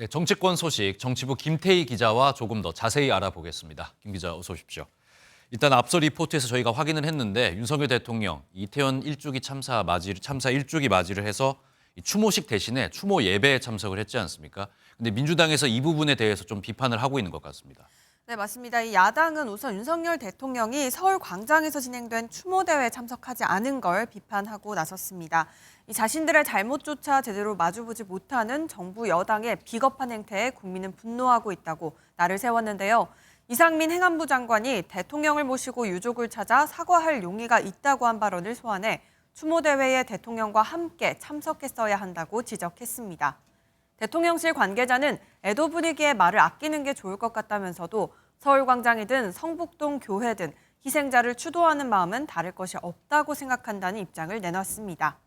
네, 정치권 소식 정치부 김태희 기자와 조금 더 자세히 알아보겠습니다. 김 기자 어서 오십시오. 일단 앞서 리포트에서 저희가 확인을 했는데 윤석열 대통령 이태원 참사 1주기 맞이를 해서 이 추모식 대신에 추모 예배에 참석을 했지 않습니까? 근데 민주당에서 이 부분에 대해서 좀 비판을 하고 있는 것 같습니다. 네, 맞습니다. 이 야당은 우선 윤석열 대통령이 서울 광장에서 진행된 추모대회에 참석하지 않은 걸 비판하고 나섰습니다. 이 자신들의 잘못조차 제대로 마주보지 못하는 정부 여당의 비겁한 행태에 국민은 분노하고 있다고 날을 세웠는데요. 이상민 행안부 장관이 대통령을 모시고 유족을 찾아 사과할 용의가 있다고 한 발언을 소환해 추모대회에 대통령과 함께 참석했어야 한다고 지적했습니다. 대통령실 관계자는 애도 분위기에 말을 아끼는 게 좋을 것 같다면서도 서울광장이든 성북동 교회든 희생자를 추도하는 마음은 다를 것이 없다고 생각한다는 입장을 내놨습니다.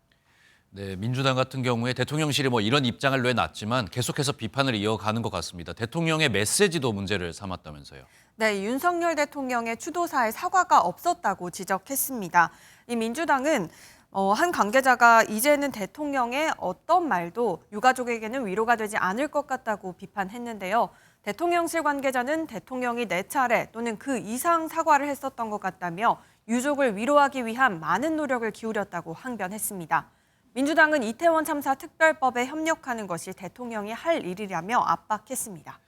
네, 민주당 같은 경우에 대통령실이 이런 입장을 내놨지만 계속해서 비판을 이어가는 것 같습니다. 대통령의 메시지도 문제를 삼았다면서요. 네, 윤석열 대통령의 추도사에 사과가 없었다고 지적했습니다. 이 민주당은 한 관계자가 이제는 대통령의 어떤 말도 유가족에게는 위로가 되지 않을 것 같다고 비판했는데요. 대통령실 관계자는 대통령이 4차례 또는 그 이상 사과를 했었던 것 같다며 유족을 위로하기 위한 많은 노력을 기울였다고 항변했습니다. 민주당은 이태원 참사 특별법에 협력하는 것이 대통령이 할 일이라며 압박했습니다.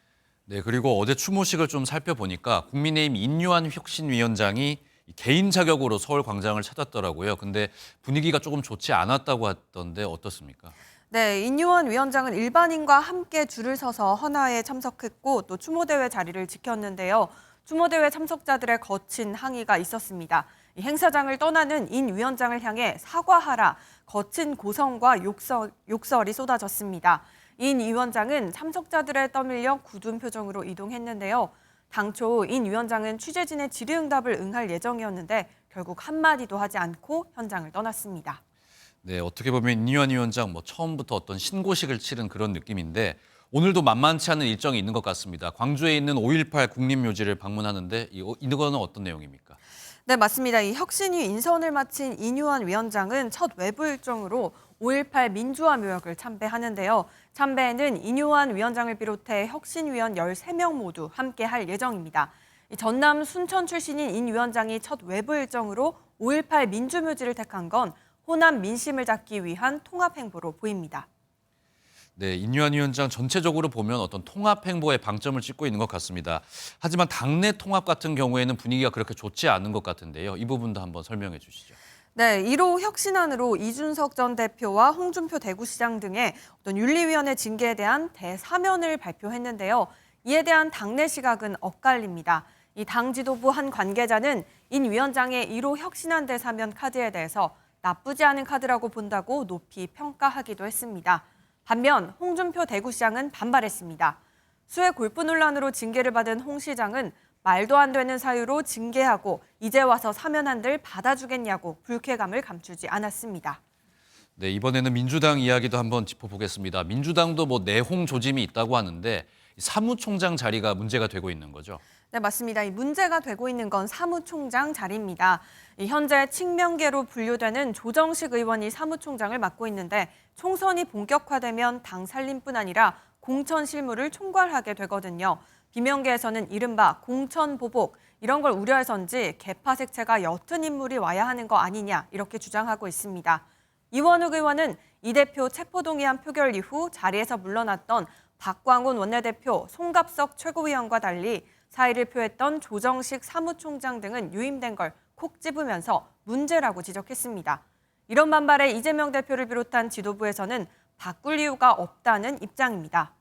네, 그리고 어제 추모식을 좀 살펴보니까 국민의힘 인유한 혁신위원장이 개인 자격으로 서울 광장을 찾았더라고요. 근데 분위기가 조금 좋지 않았다고 하던데 어떻습니까? 네, 인유원 위원장은 일반인과 함께 줄을 서서 헌화에 참석했고 또 추모대회 자리를 지켰는데요. 추모대회 참석자들의 거친 항의가 있었습니다. 이 행사장을 떠나는 인 위원장을 향해 사과하라, 거친 고성과 욕설이 쏟아졌습니다. 인 위원장은 참석자들에 떠밀려 굳은 표정으로 이동했는데요. 당초 인 위원장은 취재진의 질의응답을 응할 예정이었는데 결국 한마디도 하지 않고 현장을 떠났습니다. 네, 어떻게 보면 인유한 위원장 처음부터 어떤 신고식을 치른 그런 느낌인데 오늘도 만만치 않은 일정이 있는 것 같습니다. 광주에 있는 5.18 국립묘지를 방문하는데 이거는 어떤 내용입니까? 네, 맞습니다. 이 혁신위 인선을 마친 인유한 위원장은 첫 외부 일정으로 5.18 민주화 묘역을 참배하는데요. 참배에는 인유한 위원장을 비롯해 혁신위원 13명 모두 함께할 예정입니다. 이 전남 순천 출신인 인 위원장이 첫 외부 일정으로 5.18 민주묘지를 택한 건 호남 민심을 잡기 위한 통합 행보로 보입니다. 네, 인유한 위원장 전체적으로 보면 어떤 통합 행보에 방점을 찍고 있는 것 같습니다. 하지만 당내 통합 같은 경우에는 분위기가 그렇게 좋지 않은 것 같은데요. 이 부분도 한번 설명해 주시죠. 네, 1호 혁신안으로 이준석 전 대표와 홍준표 대구시장 등의 어떤 윤리위원회 징계에 대한 대사면을 발표했는데요. 이에 대한 당내 시각은 엇갈립니다. 이 당 지도부 한 관계자는 인 위원장의 1호 혁신안 대사면 카드에 대해서 나쁘지 않은 카드라고 본다고 높이 평가하기도 했습니다. 반면 홍준표 대구시장은 반발했습니다. 수해 골프 논란으로 징계를 받은 홍 시장은 말도 안 되는 사유로 징계하고 이제 와서 사면한들 받아주겠냐고 불쾌감을 감추지 않았습니다. 네, 이번에는 민주당 이야기도 한번 짚어보겠습니다. 민주당도 내홍 조짐이 있다고 하는데 사무총장 자리가 문제가 되고 있는 거죠? 네, 맞습니다. 이 문제가 되고 있는 건 사무총장 자리입니다. 현재 칙명계로 분류되는 조정식 의원이 사무총장을 맡고 있는데 총선이 본격화되면 당 살림뿐 아니라 공천 실무를 총괄하게 되거든요. 비명계에서는 이른바 공천 보복 이런 걸 우려해서인지 개파 색채가 옅은 인물이 와야 하는 거 아니냐 이렇게 주장하고 있습니다. 이원욱 의원은 이 대표 체포동의안 표결 이후 자리에서 물러났던 박광훈 원내대표, 송갑석 최고위원과 달리 사의를 표했던 조정식 사무총장 등은 유임된 걸 콕 집으면서 문제라고 지적했습니다. 이런 반발에 이재명 대표를 비롯한 지도부에서는 바꿀 이유가 없다는 입장입니다.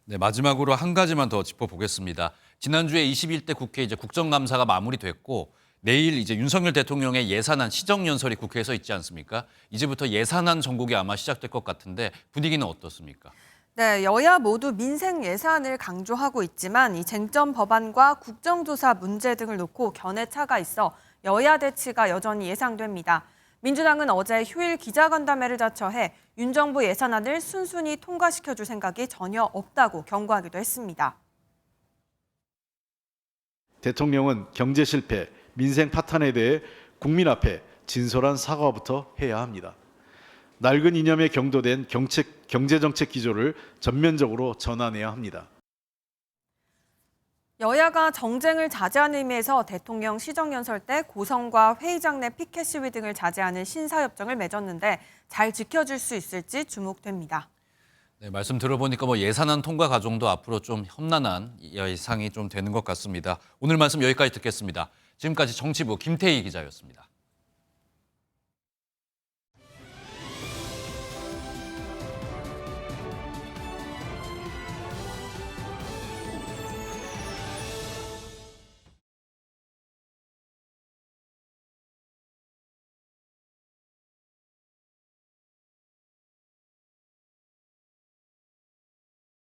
네, 마지막으로 한 가지만 더 짚어보겠습니다. 지난주에 21대 국회 국정감사가 마무리됐고 내일 윤석열 대통령의 예산안 시정연설이 국회에서 있지 않습니까? 이제부터 예산안 전국이 아마 시작될 것 같은데 분위기는 어떻습니까? 네, 여야 모두 민생 예산을 강조하고 있지만 이 쟁점 법안과 국정조사 문제 등을 놓고 견해차가 있어 여야 대치가 여전히 예상됩니다. 민주당은 어제 휴일 기자간담회를 자처해 윤 정부 예산안을 순순히 통과시켜줄 생각이 전혀 없다고 경고하기도 했습니다. 대통령은 경제 실패, 민생 파탄에 대해 국민 앞에 진솔한 사과부터 해야 합니다. 낡은 이념에 경도된 경제정책 기조를 전면적으로 전환해야 합니다. 여야가 정쟁을 자제하는 의미에서 대통령 시정연설 때 고성과 회의장 내 피켓 시위 등을 자제하는 신사협정을 맺었는데 잘 지켜질 수 있을지 주목됩니다. 네, 말씀 들어보니까 예산안 통과 과정도 앞으로 좀 험난한 예상이 좀 되는 것 같습니다. 오늘 말씀 여기까지 듣겠습니다. 지금까지 정치부 김태희 기자였습니다.